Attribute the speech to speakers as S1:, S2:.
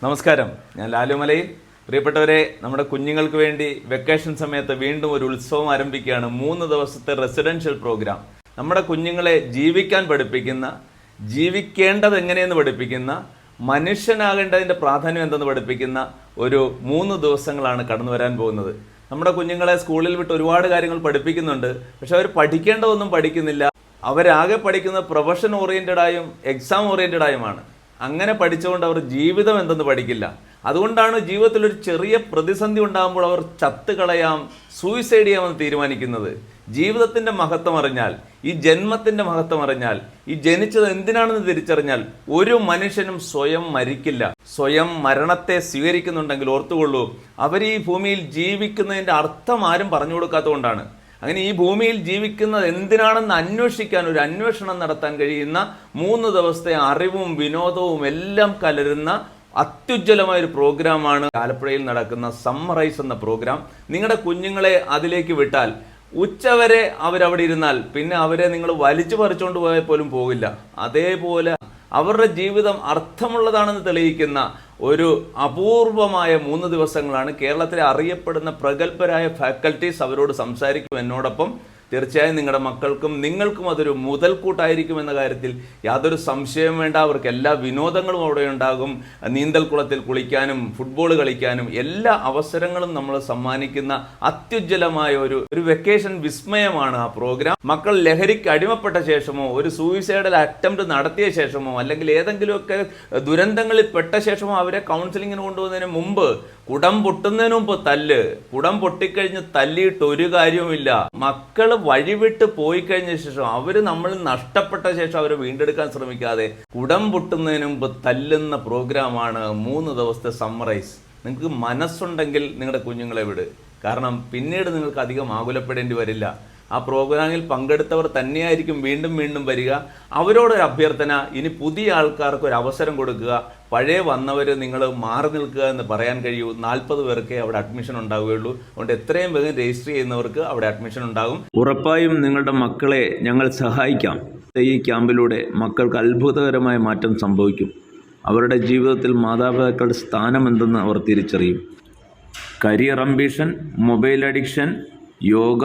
S1: നമസ്കാരം, ഞാൻ ലാലുമലയിൽ. പ്രിയപ്പെട്ടവരെ, നമ്മുടെ കുഞ്ഞുങ്ങൾക്ക് വേണ്ടി വെക്കേഷൻ സമയത്ത് വീണ്ടും ഒരു ഉത്സവം ആരംഭിക്കുകയാണ്. 3 ദിവസത്തെ റെസിഡൻഷ്യൽ പ്രോഗ്രാം. നമ്മുടെ കുഞ്ഞുങ്ങളെ ജീവിക്കാൻ പഠിപ്പിക്കുന്ന, ജീവിക്കേണ്ടത് എങ്ങനെയെന്ന് പഠിപ്പിക്കുന്ന, മനുഷ്യനാകേണ്ടതിൻ്റെ പ്രാധാന്യം എന്തെന്ന് പഠിപ്പിക്കുന്ന ഒരു 3 ദിവസങ്ങളാണ് കടന്നു വരാൻ പോകുന്നത്. നമ്മുടെ കുഞ്ഞുങ്ങളെ സ്കൂളിൽ വിട്ട് ഒരുപാട് കാര്യങ്ങൾ പഠിപ്പിക്കുന്നുണ്ട്. പക്ഷെ അവർ പഠിക്കേണ്ടതൊന്നും പഠിക്കുന്നില്ല. അവരാകെ പഠിക്കുന്നത് പ്രൊഫഷൻ ഓറിയൻറ്റഡായും എക്സാം ഓറിയൻറ്റഡായുമാണ്. അങ്ങനെ പഠിച്ചുകൊണ്ട് അവർ ജീവിതം എന്തെന്ന് പഠിക്കില്ല. അതുകൊണ്ടാണ് ജീവിതത്തിൽ ഒരു ചെറിയ പ്രതിസന്ധി ഉണ്ടാകുമ്പോൾ അവർ ചത്തുകളയാം, സൂയിസൈഡ് ചെയ്യാമെന്ന് തീരുമാനിക്കുന്നത്. ജീവിതത്തിൻ്റെ മഹത്വം അറിഞ്ഞാൽ, ഈ ജന്മത്തിൻ്റെ മഹത്വം അറിഞ്ഞാൽ, ഈ ജനിച്ചത് എന്തിനാണെന്ന് തിരിച്ചറിഞ്ഞാൽ ഒരു മനുഷ്യനും സ്വയം മരിക്കില്ല. സ്വയം മരണത്തെ സ്വീകരിക്കുന്നുണ്ടെങ്കിൽ ഓർത്തുകൊള്ളൂ, അവർ ഈ ഭൂമിയിൽ ജീവിക്കുന്നതിൻ്റെ അർത്ഥം ആരും പറഞ്ഞു കൊടുക്കാത്തതുകൊണ്ടാണ്. അങ്ങനെ ഈ ഭൂമിയിൽ ജീവിക്കുന്നത് എന്തിനാണെന്ന് അന്വേഷിക്കാൻ, ഒരു അന്വേഷണം നടത്താൻ കഴിയുന്ന 3 ദിവസത്തെ അറിവും വിനോദവും എല്ലാം കലരുന്ന അത്യുജ്വലമായ ഒരു പ്രോഗ്രാമാണ് ആലപ്പുഴയിൽ നടക്കുന്ന സമ്മറൈസ് എന്ന പ്രോഗ്രാം. നിങ്ങളുടെ കുഞ്ഞുങ്ങളെ അതിലേക്ക് വിട്ടാൽ ഉച്ചവരെ അവരവിടെ ഇരുന്നാൽ പിന്നെ അവരെ നിങ്ങൾ വലിച്ചു പറിച്ചുകൊണ്ട് പോയാൽ പോലും പോകില്ല. അതേപോലെ അവരുടെ ജീവിതം അർത്ഥമുള്ളതാണെന്ന് തെളിയിക്കുന്ന ഒരു അപൂർവമായ 3 ദിവസങ്ങളാണ്. കേരളത്തിലെ അറിയപ്പെടുന്ന പ്രഗത്ഭരായ ഫാക്കൽറ്റീസ് അവരോട് സംസാരിക്കും എന്നോടൊപ്പം. തീർച്ചയായും നിങ്ങളുടെ മക്കൾക്കും നിങ്ങൾക്കും അതൊരു മുതൽക്കൂട്ടായിരിക്കും എന്ന കാര്യത്തിൽ യാതൊരു സംശയവും വേണ്ട. അവർക്ക് എല്ലാ വിനോദങ്ങളും അവിടെ ഉണ്ടാകും. നീന്തൽ കുളത്തിൽ കുളിക്കാനും ഫുട്ബോൾ കളിക്കാനും എല്ലാ അവസരങ്ങളും നമ്മൾ സമ്മാനിക്കുന്ന അത്യുജ്വലമായ ഒരു വെക്കേഷൻ വിസ്മയമാണ് ആ പ്രോഗ്രാം. മക്കൾ ലഹരിക്ക് അടിമപ്പെട്ട ശേഷമോ, ഒരു സൂയിസൈഡൽ അറ്റംപ്റ്റ് നടത്തിയ ശേഷമോ, അല്ലെങ്കിൽ ഏതെങ്കിലുമൊക്കെ ദുരന്തങ്ങളിൽ പെട്ട ശേഷമോ അവരെ കൗൺസിലിങ്ങിന് കൊണ്ടുപോകുന്നതിന് മുമ്പ്, കുടം പൊട്ടുന്നതിന് മുമ്പ് തല്ല്, കുടം പൊട്ടിക്കഴിഞ്ഞ് തല്ലിയിട്ട് ഒരു കാര്യവുമില്ല. മക്കൾ വഴിവിട്ട് പോയി കഴിഞ്ഞ ശേഷം, അവര് നമ്മൾ നഷ്ടപ്പെട്ട ശേഷം അവരെ വീണ്ടെടുക്കാൻ ശ്രമിക്കാതെ കുടം പൊട്ടുന്നതിന് മുമ്പ് തല്ലുന്ന പ്രോഗ്രാമാണ് 3 ദിവസത്തെ സമ്മറൈസ്. നിങ്ങൾക്ക് മനസ്സുണ്ടെങ്കിൽ നിങ്ങളുടെ കുഞ്ഞുങ്ങളെ വിട്. കാരണം പിന്നീട് നിങ്ങൾക്ക് അധികം ആകുലപ്പെടേണ്ടി വരില്ല. ആ പ്രോഗ്രാമിൽ പങ്കെടുത്തവർ തന്നെയായിരിക്കും വീണ്ടും വീണ്ടും വരിക. അവരോടൊരു അഭ്യർത്ഥന, ഇനി പുതിയ ആൾക്കാർക്ക് ഒരു അവസരം കൊടുക്കുക. പഴയ വന്നവർ നിങ്ങൾ മാറി നിൽക്കുക എന്ന് പറയാൻ കഴിയൂ. 40 പേർക്കേ അവിടെ അഡ്മിഷൻ ഉണ്ടാവുകയുള്ളൂ. അതുകൊണ്ട് എത്രയും വേഗം രജിസ്റ്റർ ചെയ്യുന്നവർക്ക് അവിടെ അഡ്മിഷൻ ഉണ്ടാകും. ഉറപ്പായും നിങ്ങളുടെ മക്കളെ ഞങ്ങൾ സഹായിക്കാം. ഈ ക്യാമ്പിലൂടെ മക്കൾക്ക് അത്ഭുതകരമായ മാറ്റം സംഭവിക്കും. അവരുടെ ജീവിതത്തിൽ മാതാപിതാക്കളുടെ സ്ഥാനം എന്തെന്ന് അവർ തിരിച്ചറിയും. Career ambition, mobile addiction, yoga,